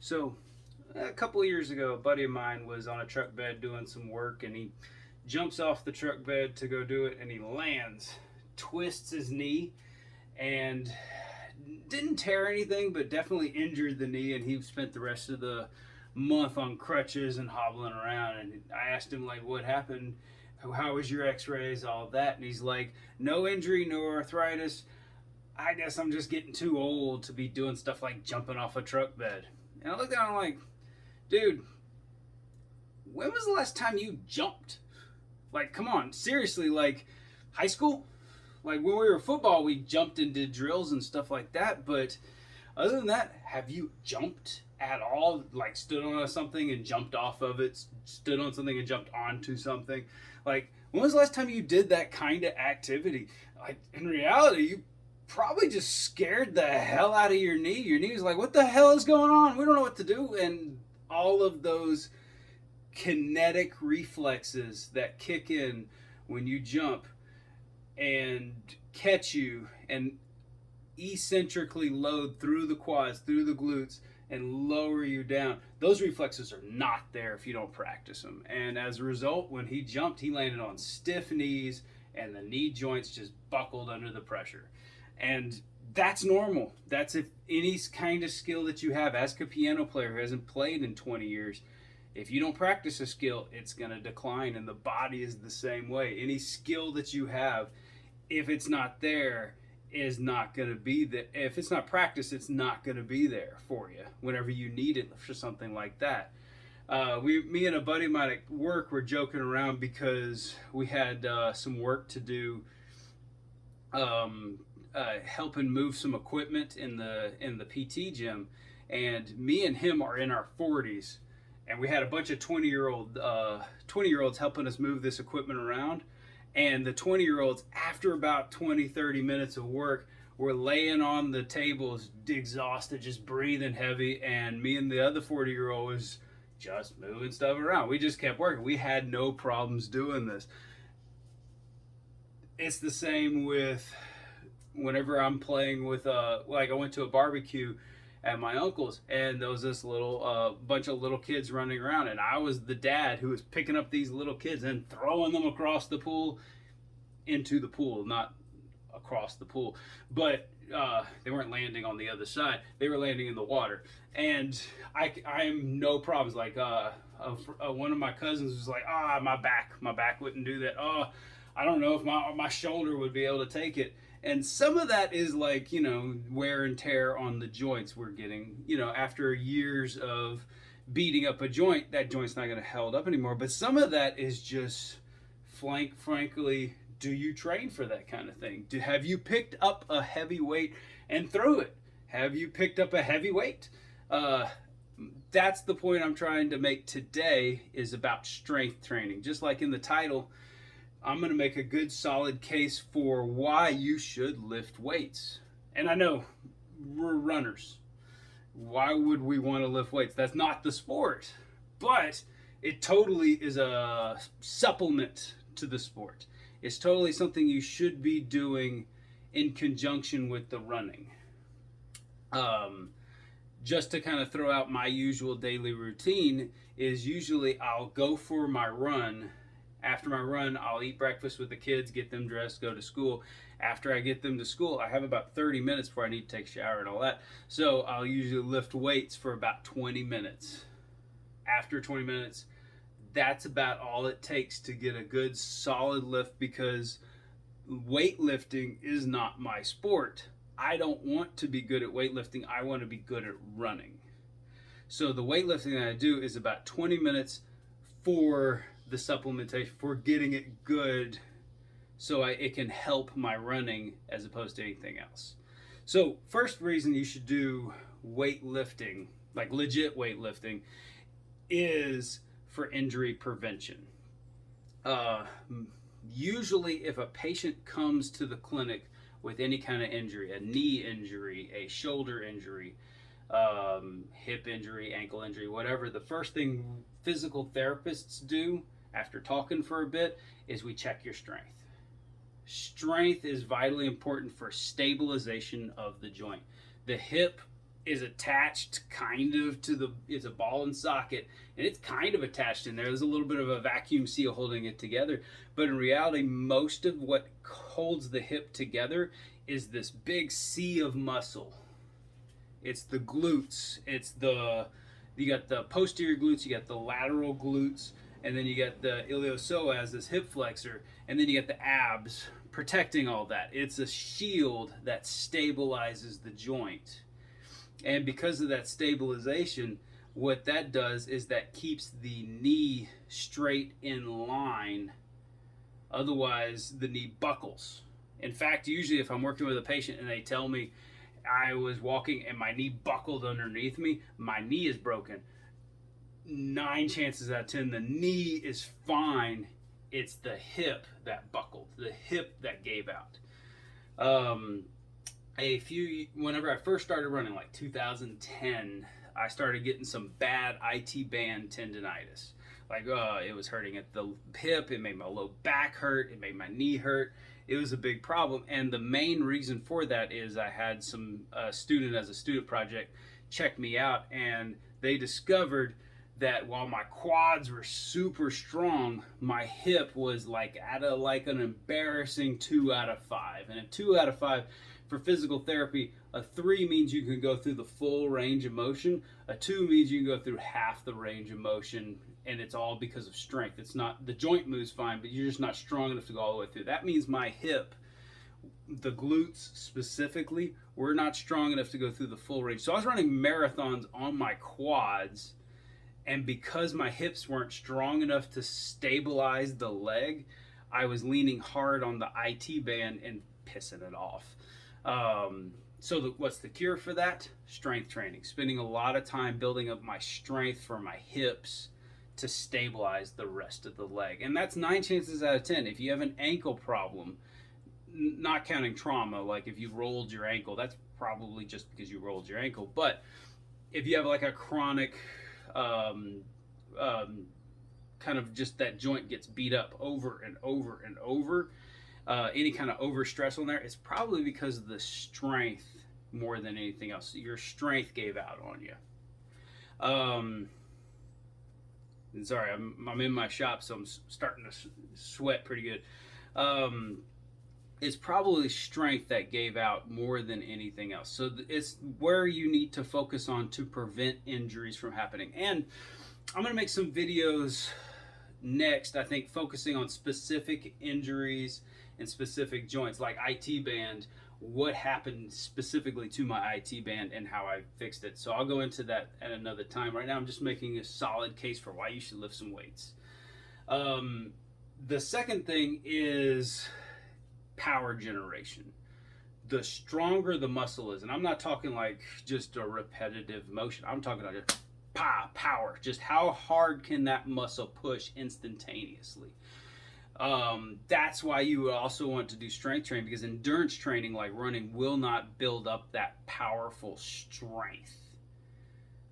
So, a couple of years ago, a buddy of mine was on a truck bed doing some work, and he jumps off the truck bed to go do it, and he lands, twists his knee, and didn't tear anything, but definitely injured the knee, and he spent the rest of the month on crutches and hobbling around. And I asked him, like, what happened? How was your x-rays, all of that? And he's like, no injury, no arthritis. I guess I'm just getting too old to be doing stuff like jumping off a truck bed. And I looked at him like, dude, when was the last time you jumped? Like, come on, seriously, like high school? Like when we were football, we jumped and did drills and stuff like that. But other than that, have you jumped at all? Like stood on something and jumped off of it, stood on something and jumped onto something? Like, when was the last time you did that kind of activity? Like, in reality, you probably just scared the hell out of your knee. Your knee was like, what the hell is going on? We don't know what to do. And all of those kinetic reflexes that kick in when you jump and catch you and eccentrically load through the quads, through the glutes, and lower you down. Those reflexes are not there if you don't practice them. And as a result, when he jumped, he landed on stiff knees and the knee joints just buckled under the pressure. And that's normal. That's if any kind of skill that you have. Ask a piano player who hasn't played in 20 years. If you don't practice a skill, it's going to decline, and the body is the same way. Any skill that you have, if it's not there, is not going to be there. If it's not practiced, it's not going to be there for you whenever you need it for something like that. Me and a buddy of mine at work were joking around because we had some work to do, helping move some equipment in the PT gym, and me and him are in our 40s, and we had a bunch of 20-year-olds helping us move this equipment around. And the 20-year-olds, after about 20, 30 minutes of work, were laying on the tables, exhausted, just breathing heavy. And me and the other 40-year-old was just moving stuff around. We just kept working. We had no problems doing this. It's the same with whenever I'm playing with, like I went to a barbecue at my uncle's, and there was this little bunch of little kids running around, and I was the dad who was picking up these little kids and throwing them across the pool into the pool, not across the pool, but they weren't landing on the other side, they were landing in the water. And I am no problems. Like one of my cousins was like, my back wouldn't do that. I don't know if my shoulder would be able to take it. And some of that is like, wear and tear on the joints we're getting. After years of beating up a joint, that joint's not going to hold up anymore. But some of that is just, frankly, do you train for that kind of thing? Have you picked up a heavy weight and threw it? Have you picked up a heavy weight? That's the point I'm trying to make today, is about strength training. Just like in the title, I'm going to make a good solid case for why you should lift weights. And I know we're runners. Why would we want to lift weights? That's not the sport. But it totally is a supplement to the sport. It's totally something you should be doing in conjunction with the running. Just to kind of throw out my usual daily routine is usually I'll go for my run. After my run, I'll eat breakfast with the kids, get them dressed, go to school. After I get them to school, I have about 30 minutes before I need to take a shower and all that. So I'll usually lift weights for about 20 minutes. After 20 minutes, that's about all it takes to get a good solid lift, because weightlifting is not my sport. I don't want to be good at weightlifting. I want to be good at running. So the weightlifting that I do is about 20 minutes for the supplementation, for getting it good, so it can help my running as opposed to anything else. So first reason you should do weightlifting, like legit weightlifting, is for injury prevention. Usually if a patient comes to the clinic with any kind of injury, a knee injury, a shoulder injury, hip injury, ankle injury, whatever, the first thing physical therapists do after talking for a bit is we check your strength. Strength is vitally important for stabilization of the joint. The hip is attached kind of to the, it's a ball and socket, and it's kind of attached in there. There's a little bit of a vacuum seal holding it together, but in reality, most of what holds the hip together is this big sea of muscle. It's the glutes, it's the, you got the posterior glutes, you got the lateral glutes, and then you got the iliopsoas, this hip flexor, and then you got the abs protecting all that. It's a shield that stabilizes the joint. And because of that stabilization, what that does is that keeps the knee straight in line. Otherwise, the knee buckles. In fact, usually if I'm working with a patient and they tell me I was walking and my knee buckled underneath me, my knee is broken. 9 chances out of 10, the knee is fine. It's the hip that buckled, the hip that gave out. Whenever I first started running, like 2010, I started getting some bad IT band tendonitis. Like, it was hurting at the hip, it made my low back hurt, it made my knee hurt. It was a big problem, and the main reason for that is I had some student as a student project check me out, and they discovered that while my quads were super strong, my hip was like at an embarrassing 2 out of 5. And a 2 out of 5 for physical therapy, a 3 means you can go through the full range of motion. A 2 means you can go through half the range of motion, and it's all because of strength. It's not, the joint moves fine, but you're just not strong enough to go all the way through. That means my hip, the glutes specifically, were not strong enough to go through the full range. So I was running marathons on my quads, and because my hips weren't strong enough to stabilize the leg, I was leaning hard on the IT band and pissing it off. What's the cure for that? Strength training. Spending a lot of time building up my strength for my hips to stabilize the rest of the leg. And that's 9 chances out of 10. If you have an ankle problem, not counting trauma, like if you rolled your ankle, that's probably just because you rolled your ankle. But if you have like a chronic kind of just that joint gets beat up over and over and over, any kind of overstress on there, it's probably because of the strength more than anything else. Your strength gave out on you. Sorry, I'm in my shop, so I'm starting to sweat pretty good. It's probably strength that gave out more than anything else. So it's where you need to focus on to prevent injuries from happening. And I'm going to make some videos next, I think, focusing on specific injuries and specific joints, like IT band, what happened specifically to my IT band and how I fixed it. So I'll go into that at another time. Right now, I'm just making a solid case for why you should lift some weights. The second thing is power generation. The stronger the muscle is, and I'm not talking like just a repetitive motion, I'm talking like just power, just how hard can that muscle push instantaneously. That's why you would also want to do strength training, because endurance training like running will not build up that powerful strength.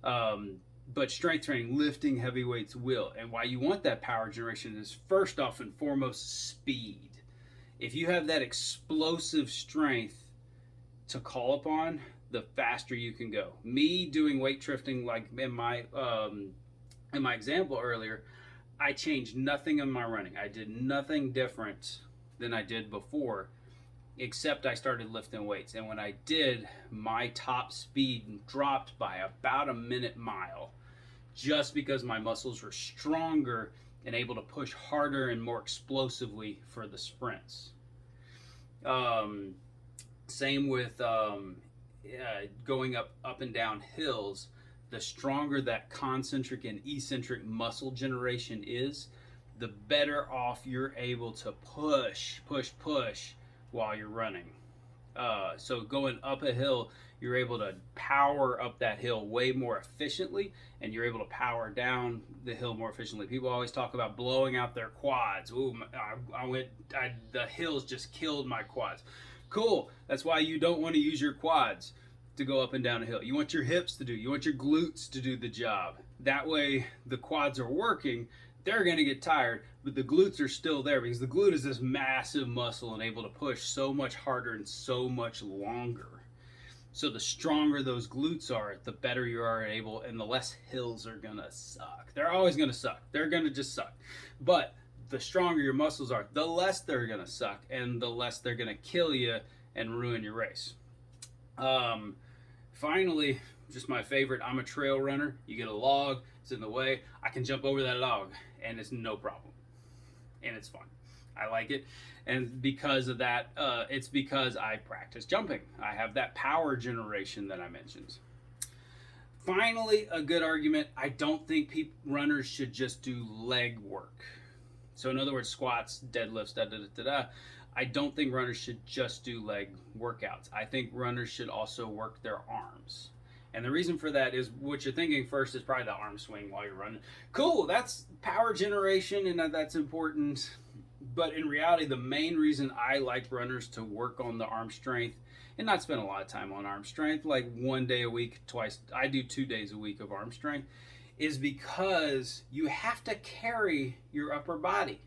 But strength training, lifting heavy weights will. And why you want that power generation is first off and foremost speed. If you have that explosive strength to call upon, the faster you can go. Me doing weightlifting, like in my example earlier, I changed nothing in my running. I did nothing different than I did before, except I started lifting weights. And when I did, my top speed dropped by about a minute mile, just because my muscles were stronger and able to push harder and more explosively for the sprints. Same with going up and down hills. The stronger that concentric and eccentric muscle generation is, the better off you're able to push while you're running. So going up a hill, you're able to power up that hill way more efficiently, and you're able to power down the hill more efficiently. People always talk about blowing out their quads. Ooh, the hills just killed my quads. Cool. That's why you don't want to use your quads to go up and down a hill. You want your hips to do, you want your glutes to do the job. That way the quads are working, they're going to get tired, but the glutes are still there, because the glute is this massive muscle and able to push so much harder and so much longer. So the stronger those glutes are, the better you are able, and the less hills are gonna suck. They're always gonna suck. They're gonna just suck. But the stronger your muscles are, the less they're gonna suck, and the less they're gonna kill you and ruin your race. Finally, just my favorite. I'm a trail runner. You get a log, it's in the way. I can jump over that log, and it's no problem, and it's fun. I like it. And because of that, it's because I practice jumping. I have that power generation that I mentioned. Finally, a good argument. I don't think runners should just do leg work. So in other words, squats, deadlifts, I don't think runners should just do leg workouts. I think runners should also work their arms. And the reason for that is what you're thinking first is probably the arm swing while you're running. Cool, that's power generation and that's important. But in reality, the main reason I like runners to work on the arm strength and not spend a lot of time on arm strength, like 1 day a week, twice, I do 2 days a week of arm strength, is because you have to carry your upper body.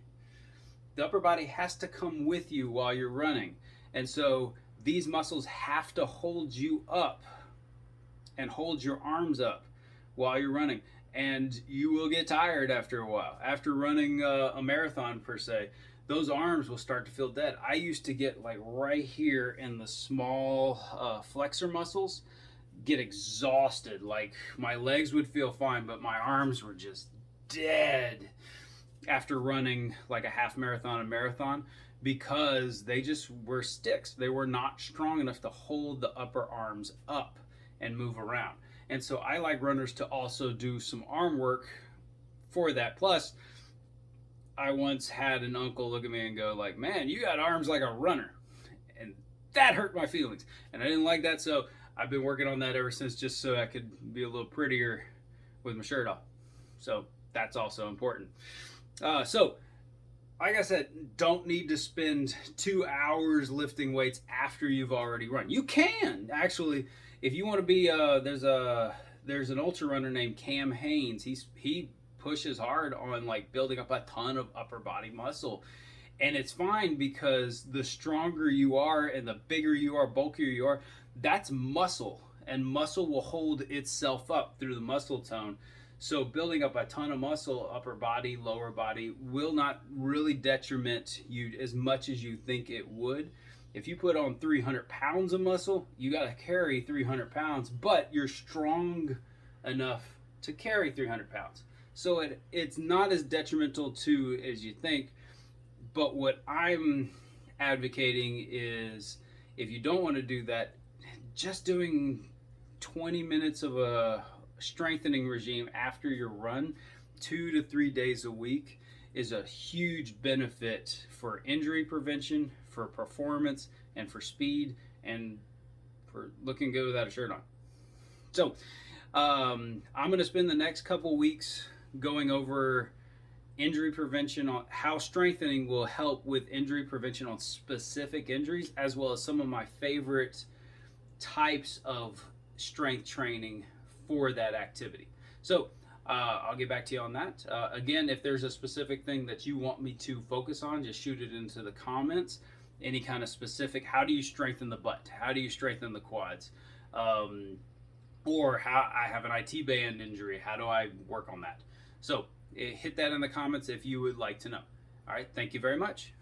The upper body has to come with you while you're running. And so these muscles have to hold you up and hold your arms up while you're running. And you will get tired after a while. After running a marathon per se, those arms will start to feel dead. I used to get like right here in the small flexor muscles, get exhausted. Like my legs would feel fine, but my arms were just dead after running like a half marathon and marathon because they just were sticks. They were not strong enough to hold the upper arms up and move around. And so I like runners to also do some arm work for that. Plus, I once had an uncle look at me and go like, man, you got arms like a runner. And that hurt my feelings. And I didn't like that, so I've been working on that ever since just so I could be a little prettier with my shirt off. So that's also important. So, like I said, don't need to spend 2 hours lifting weights after you've already run. You can, actually, if you want to be, there's an ultra runner named Cam Hanes. He pushes hard on like building up a ton of upper body muscle, and it's fine because the stronger you are and the bigger you are, bulkier you are, that's muscle, and muscle will hold itself up through the muscle tone. So building up a ton of muscle, upper body, lower body, will not really detriment you as much as you think it would. If you put on 300 pounds of muscle, you got to carry 300 pounds, but you're strong enough to carry 300 pounds. So it's not as detrimental to as you think. But what I'm advocating is if you don't want to do that, just doing 20 minutes of a strengthening regime after your run 2 to 3 days a week is a huge benefit for injury prevention, for performance, and for speed, and for looking good without a shirt on. So I'm going to spend the next couple weeks going over injury prevention, on how strengthening will help with injury prevention on specific injuries, as well as some of my favorite types of strength training for that activity. So I'll get back to you on that. Again, if there's a specific thing that you want me to focus on, just shoot it into the comments. Any kind of specific, how do you strengthen the butt? How do you strengthen the quads? Or how I have an IT band injury, how do I work on that? So hit that in the comments if you would like to know. All right, thank you very much.